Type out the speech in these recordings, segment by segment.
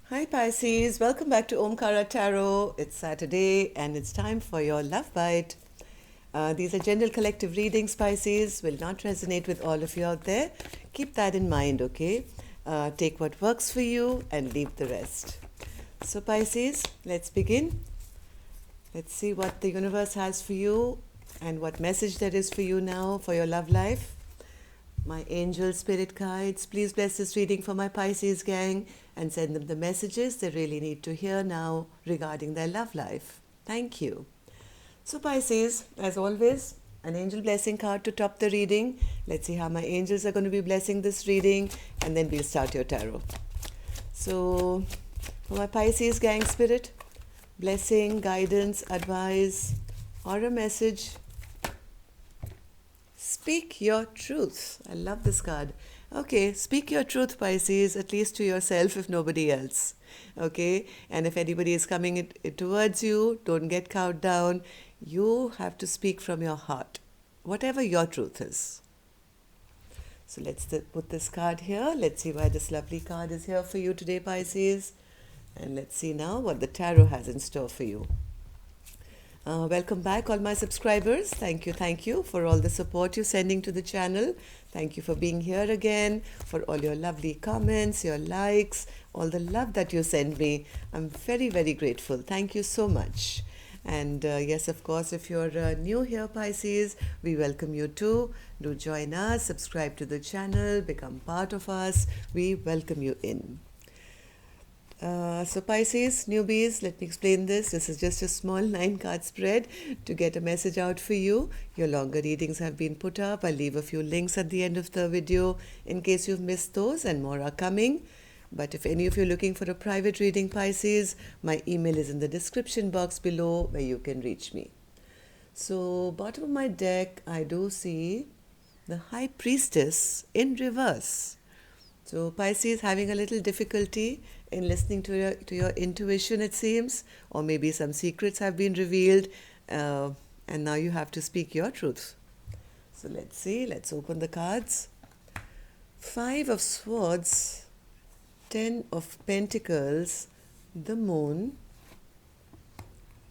Hi Pisces, welcome back to Omkara Tarot. It's Saturday and it's time for your love bite. These are general collective readings, Pisces, will not resonate with all of you out there. Keep that in mind, okay? Take what works for you and leave the rest. So, Pisces, let's begin. Let's see what the universe has for you and what message there is for you now for your love life. My angel spirit guides, please bless this reading for my Pisces gang and send them the messages they really need to hear now regarding their love life. Thank you. So, Pisces, as always, an angel blessing card to top the reading. Let's see how my angels are going to be blessing this reading, and then we'll start your tarot. So, for my Pisces gang spirit, blessing, guidance, advice, or a message. Speak your truth. I love this card. Okay, speak your truth, Pisces, at least to yourself, if nobody else. Okay, and if anybody is coming towards you, don't get cowed down. You have to speak from your heart, whatever your truth is. So let's put this card here. Let's see why this lovely card is here for you today, Pisces. And let's see now what the tarot has in store for you. Welcome back, all my subscribers. Thank you for all the support you're sending to the channel. Thank you for being here again, for all your lovely comments, your likes, all the love that you send me. I'm very, very grateful. Thank you so much. And yes, of course, if you're new here, Pisces, we welcome you too. Do join us, subscribe to the channel, become part of us. We welcome you in. So Pisces, newbies, let me explain this. This is just a small 9-card spread to get a message out for you. Your longer readings have been put up. I'll leave a few links at the end of the video in case you've missed those, and more are coming. But if any of you are looking for a private reading, Pisces, my email is in the description box below where you can reach me. So bottom of my deck, I do see the High Priestess in reverse. So Pisces having a little difficulty in listening to your intuition, it seems, or maybe some secrets have been revealed, and now you have to speak your truth. So let's see, let's open the cards. 5 of Swords, 10 of Pentacles, the Moon,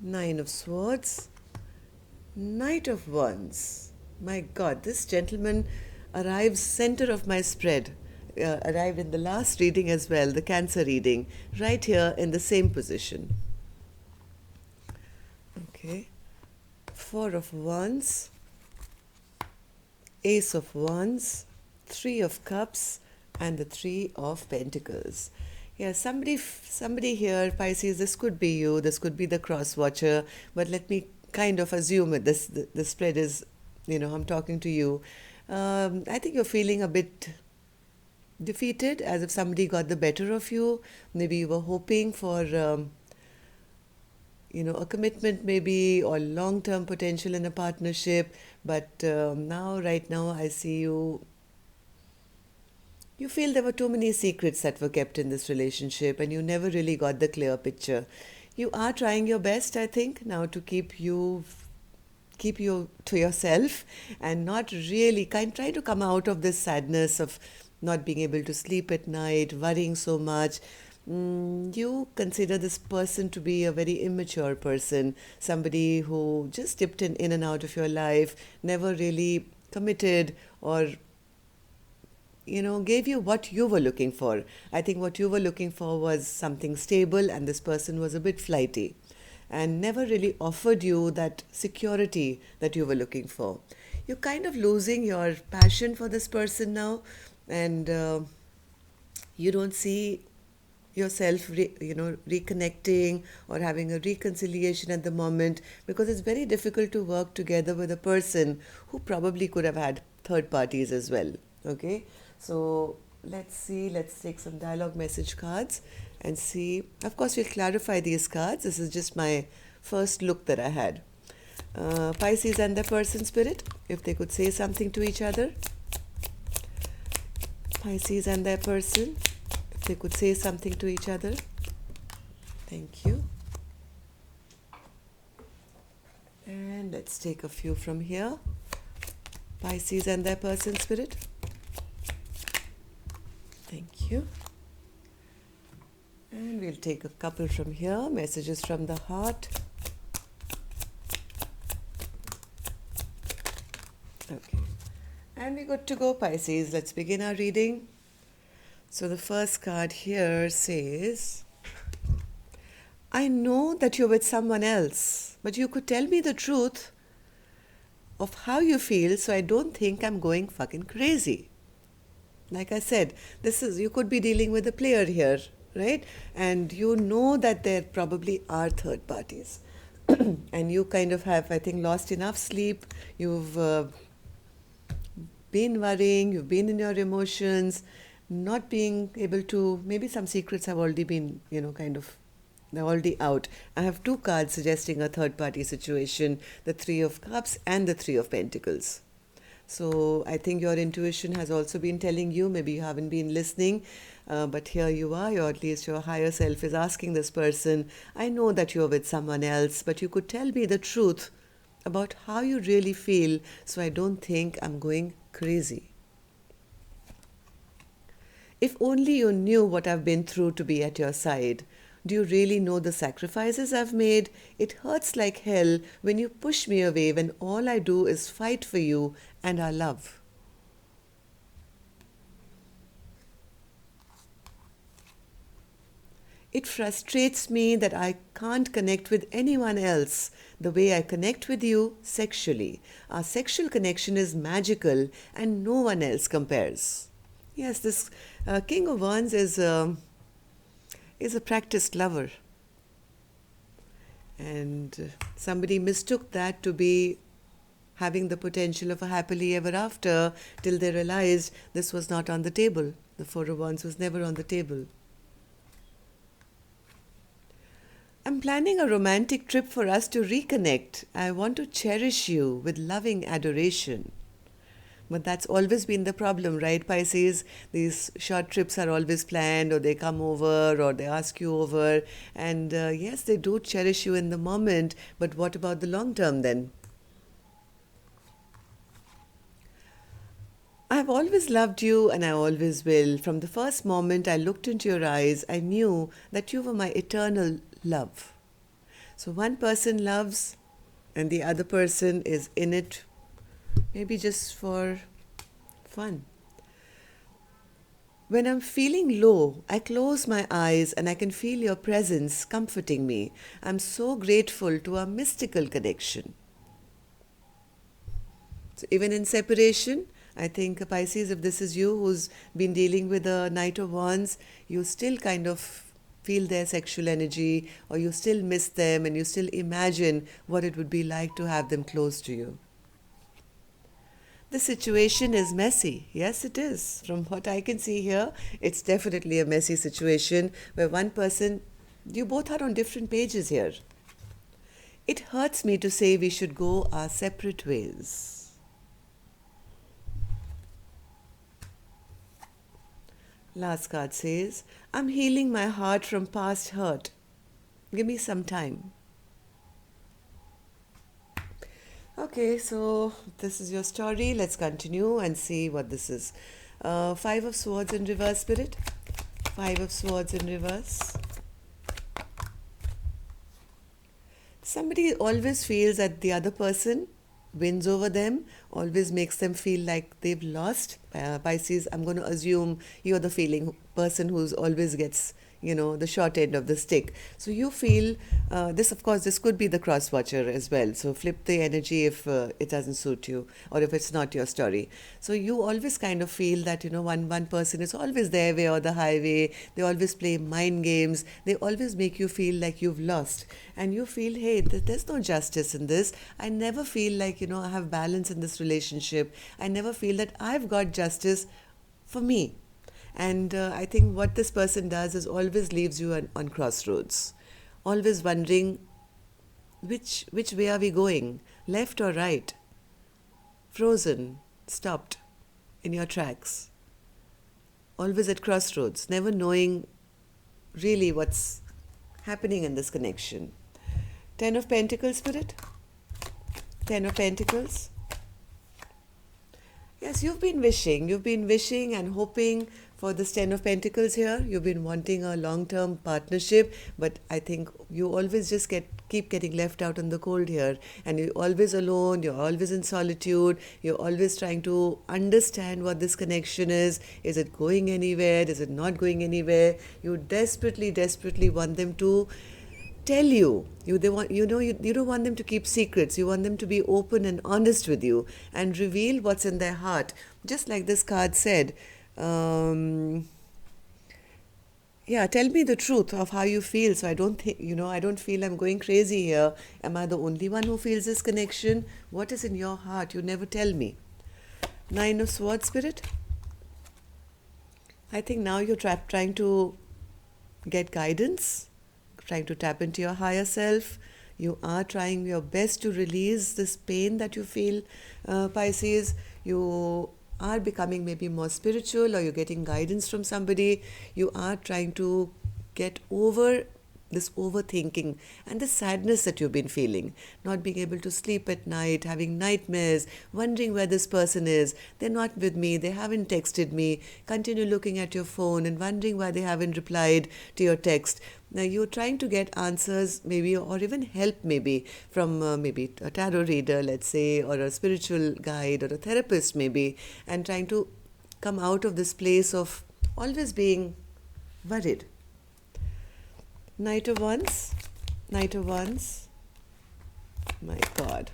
9 of Swords, Knight of Wands. My God, this gentleman arrives center of my spread. Arrived in the last reading as well, the Cancer reading, right here in the same position. Okay. 4 of Wands, Ace of Wands, 3 of Cups, and the 3 of Pentacles. Yeah, somebody here, Pisces, this could be you, this could be the cross watcher, but let me kind of assume it. The spread is, I'm talking to you. I think you're feeling a bit defeated, as if somebody got the better of you. Maybe you were hoping for a commitment, maybe, or long-term potential in a partnership, but right now I see you feel there were too many secrets that were kept in this relationship and you never really got the clear picture. You are trying your best, I think, now to keep you to yourself and not really try to come out of this sadness of not being able to sleep at night, worrying so much. You consider this person to be a very immature person, somebody who just dipped in and out of your life, never really committed or gave you what you were looking for. I think what you were looking for was something stable, and this person was a bit flighty and never really offered you that security that you were looking for. You're kind of losing your passion for this person now, and you don't see yourself reconnecting or having a reconciliation at the moment, because it's very difficult to work together with a person who probably could have had third parties as well. Okay, so let's take some dialogue message cards and see. Of course, we'll clarify these cards. This is just my first look that I had. Pisces and their person spirit, if they could say something to each other. Pisces and their person, if they could say something to each other. Thank you. And let's take a few from here. Pisces and their person spirit. Thank you. And we'll take a couple from here. Messages from the heart. Okay. And we're good to go, Pisces. Let's begin our reading. So the first card here says, I know that you're with someone else, but you could tell me the truth of how you feel so I don't think I'm going fucking crazy. Like I said, you could be dealing with a player here, right? And you know that there probably are third parties. And you kind of have, I think, lost enough sleep. You've been worrying, you've been in your emotions, not being able to, maybe some secrets have already been, they're already out. I have two cards suggesting a third party situation, the Three of Cups and the Three of Pentacles. So I think your intuition has also been telling you, maybe you haven't been listening, but here you are, or at least your higher self is asking this person, I know that you're with someone else, but you could tell me the truth about how you really feel so I don't think I'm going crazy. If only you knew what I've been through to be at your side. Do you really know the sacrifices I've made? It hurts like hell when you push me away when all I do is fight for you and our love. It frustrates me that I can't connect with anyone else the way I connect with you sexually. Our sexual connection is magical and no one else compares. Yes, this King of Wands is a practiced lover. And somebody mistook that to be having the potential of a happily ever after till they realized this was not on the table. The Four of Wands was never on the table. I'm planning a romantic trip for us to reconnect. I want to cherish you with loving adoration. But that's always been the problem, right, Pisces? These short trips are always planned, or they come over, or they ask you over. And yes, they do cherish you in the moment, but what about the long term then? I've always loved you and I always will. From the first moment I looked into your eyes, I knew that you were my eternal love. So one person loves and the other person is in it maybe just for fun. When I'm feeling low, I close my eyes and I can feel your presence comforting me. I'm so grateful to our mystical connection. So even in separation, I think, Pisces, if this is you who's been dealing with the Knight of Wands, you still kind of feel their sexual energy, or you still miss them and you still imagine what it would be like to have them close to you. The situation is messy. Yes, it is. From what I can see here, it's definitely a messy situation where one person, you both are on different pages here. It hurts me to say we should go our separate ways. Last card says, I'm healing my heart from past hurt. Give me some time. Okay, so this is your story. Let's continue and see what this is. Five of Swords in reverse, Spirit. Five of Swords in reverse. Somebody always feels that the other person wins over them, always makes them feel like they've lost. Pisces, I'm going to assume you're the feeling person who's always gets, the short end of the stick. So you feel, this of course, this could be the cross watcher as well. So flip the energy if it doesn't suit you or if it's not your story. So you always kind of feel that, one person is always their way or the highway. They always play mind games. They always make you feel like you've lost. And you feel, hey, there's no justice in this. I never feel like, I have balance in this relationship. I never feel that I've got justice for me. And I think what this person does is always leaves you on crossroads, always wondering which way are we going, left or right, frozen, stopped in your tracks, always at crossroads, never knowing really what's happening in this connection. Ten of Pentacles, Spirit. Ten of Pentacles. Yes, you've been wishing and hoping For this Ten of Pentacles here, you've been wanting a long-term partnership, but I think you always just keep getting left out in the cold here, and you're always alone, you're always in solitude, you're always trying to understand what this connection is. Is it going anywhere? Is it not going anywhere? You desperately, desperately want them to tell you. You don't want them to keep secrets. You want them to be open and honest with you and reveal what's in their heart. Just like this card said, yeah, tell me the truth of how you feel, so I don't think, I don't feel I'm going crazy here. Am I the only one who feels this connection? What is in your heart? You never tell me. Nine of Swords, Spirit. I think now you're trying to get guidance, trying to tap into your higher self. You are trying your best to release this pain that you feel, Pisces. You are becoming maybe more spiritual, or you're getting guidance from somebody. You are trying to get over this overthinking and the sadness that you've been feeling, not being able to sleep at night, having nightmares, wondering where this person is. They're not with me, they haven't texted me. Continue looking at your phone and wondering why they haven't replied to your text. Now you're trying to get answers maybe, or even help maybe from maybe a tarot reader, let's say, or a spiritual guide or a therapist maybe, and trying to come out of this place of always being worried. Knight of Wands, Knight of Wands, my God.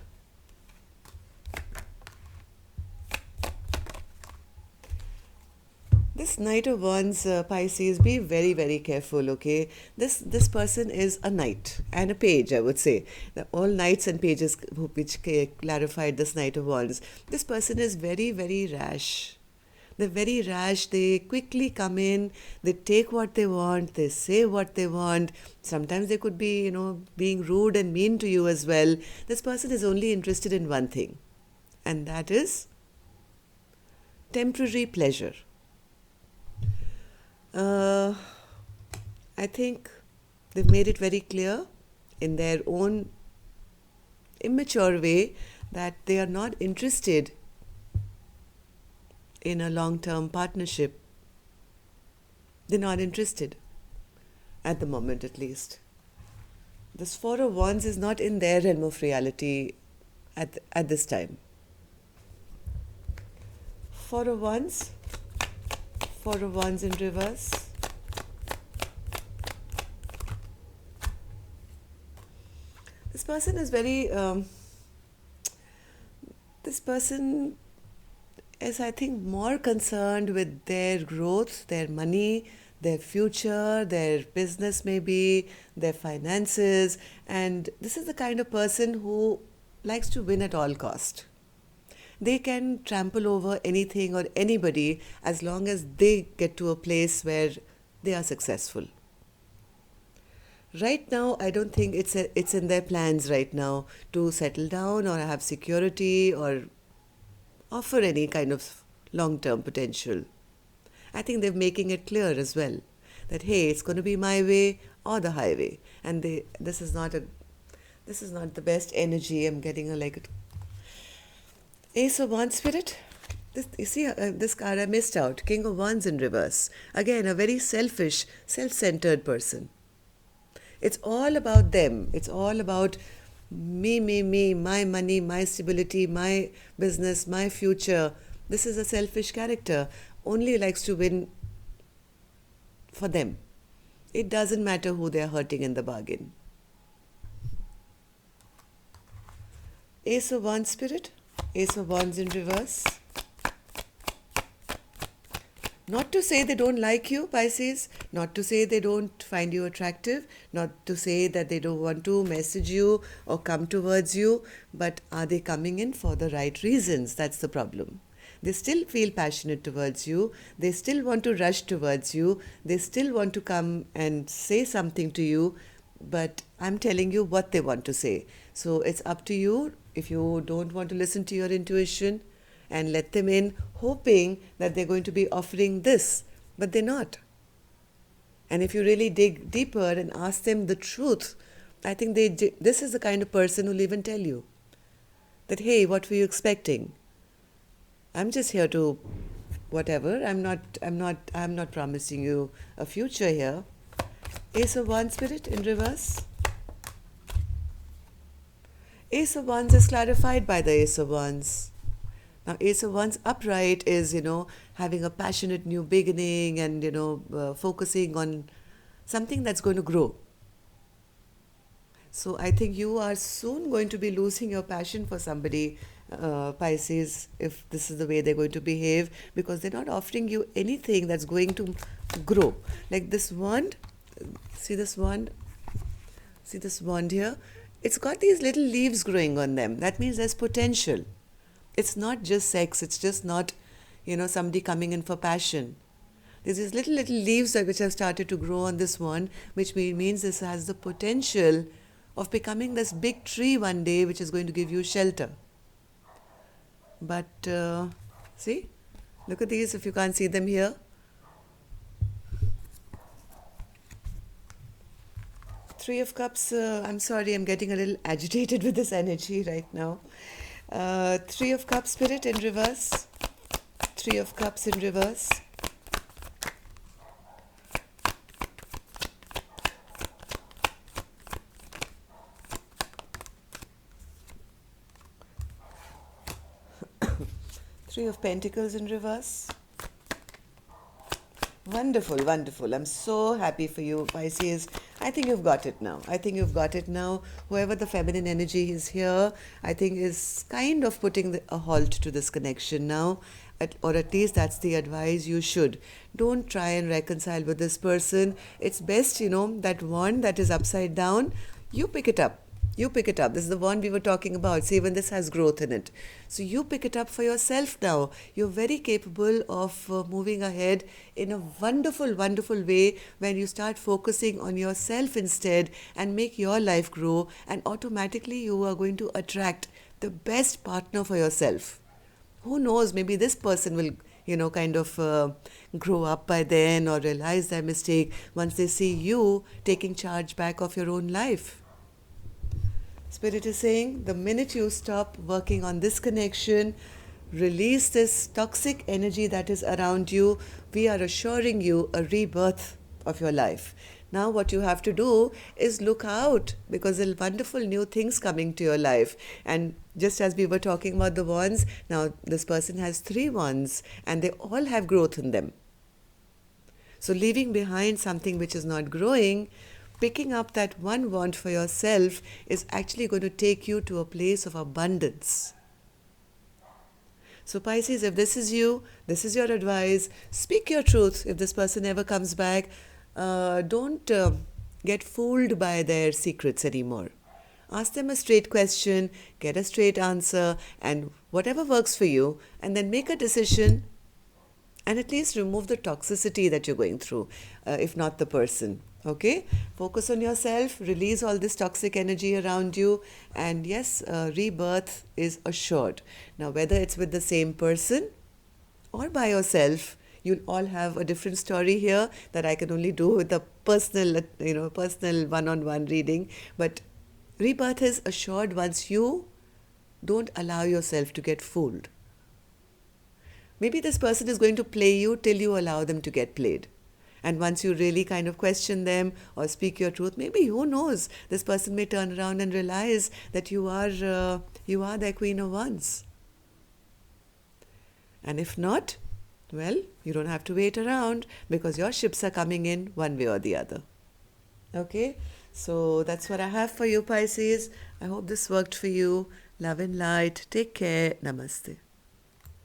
This Knight of Wands, Pisces, be very, very careful, okay? This person is a knight and a page, I would say. All knights and pages which clarified this Knight of Wands. This person is very, very rash. They're very rash. They quickly come in, they take what they want, they say what they want. Sometimes they could be, being rude and mean to you as well. This person is only interested in one thing, and that is temporary pleasure. I think they've made it very clear in their own immature way that they are not interested in a long-term partnership. They're not interested at the moment, at least. This Four of Wands is not in their realm of reality at this time. Four of Wands in reverse. This person is very, this person is, I think, more concerned with their growth, their money, their future, their business maybe, their finances. And this is the kind of person who likes to win at all cost. They can trample over anything or anybody as long as they get to a place where they are successful. Right now, I don't think it's in their plans right now to settle down or have security or offer any kind of long-term potential. I think they're making it clear as well that, hey, it's going to be my way or the highway. And this is not the best energy. I'm getting Ace of Wands, Spirit. You see, this card I missed out. King of Wands in reverse. Again, a very selfish, self-centered person. It's all about them. It's all about me, my money, my stability, my business, my future. This is a selfish character. Only likes to win for them. It doesn't matter who they're hurting in the bargain. Ace of Wands, Spirit. Ace of Wands in reverse. Not to say they don't like you, Pisces. Not to say they don't find you attractive. Not to say that they don't want to message you or come towards you. But are they coming in for the right reasons? That's the problem. They still feel passionate towards you. They still want to rush towards you. They still want to come and say something to you. But I'm telling you what they want to say. So it's up to you. If you don't want to listen to your intuition, and let them in, hoping that they're going to be offering this, but they're not. And if you really dig deeper and ask them the truth, I think this is the kind of person who'll even tell you that, hey, what were you expecting? I'm just here to whatever. I'm not promising you a future here. Ace of Wands, Spirit, in reverse. Ace of Wands is clarified by the Ace of Wands. Now, Ace of Wands upright is, having a passionate new beginning and, focusing on something that's going to grow. So I think you are soon going to be losing your passion for somebody, Pisces, if this is the way they're going to behave, because they're not offering you anything that's going to grow. Like this wand, see this wand? See this wand here? It's got these little leaves growing on them. That means there's potential. It's not just sex. It's just not, somebody coming in for passion. There's these little leaves which have started to grow on this one, which means this has the potential of becoming this big tree one day, which is going to give you shelter. But see, look at these if you can't see them here. Three of Cups, I'm sorry, I'm getting a little agitated with this energy right now. Three of Cups, Spirit, in reverse. Three of Cups in reverse. Three of Pentacles in reverse. Wonderful, wonderful. I'm so happy for you, Pisces. I think you've got it now. I think you've got it now. Whoever the feminine energy is here, I think is kind of putting a halt to this connection now. Or at least that's the advice you should. Don't try and reconcile with this person. It's best, that wand that is upside down, you pick it up. You pick it up. This is the one we were talking about. See, even this has growth in it. So you pick it up for yourself now. You're very capable of moving ahead in a wonderful, wonderful way when you start focusing on yourself instead and make your life grow. And automatically you are going to attract the best partner for yourself. Who knows, maybe this person will, grow up by then or realize their mistake once they see you taking charge back of your own life. Spirit is saying the minute you stop working on this connection, release this toxic energy that is around you, we are assuring you a rebirth of your life. Now what you have to do is look out, because there are wonderful new things coming to your life. And just as we were talking about the wands, now this person has 3 wands and they all have growth in them. So leaving behind something which is not growing, picking up that one wand for yourself is actually going to take you to a place of abundance. So Pisces, if this is you, this is your advice. Speak your truth. If this person ever comes back, don't get fooled by their secrets anymore. Ask them a straight question, get a straight answer, and whatever works for you, and then make a decision and at least remove the toxicity that you're going through, if not the person. Okay? Focus on yourself, release all this toxic energy around you, and yes, rebirth is assured. Now, whether it's with the same person or by yourself, you'll all have a different story here that I can only do with a personal one-on-one reading. But rebirth is assured once you don't allow yourself to get fooled. Maybe this person is going to play you till you allow them to get played. And once you really kind of question them or speak your truth, maybe, who knows, this person may turn around and realize that you are their Queen of Wands. And if not, well, you don't have to wait around, because your ships are coming in one way or the other. Okay? So that's what I have for you, Pisces. I hope this worked for you. Love and light. Take care. Namaste.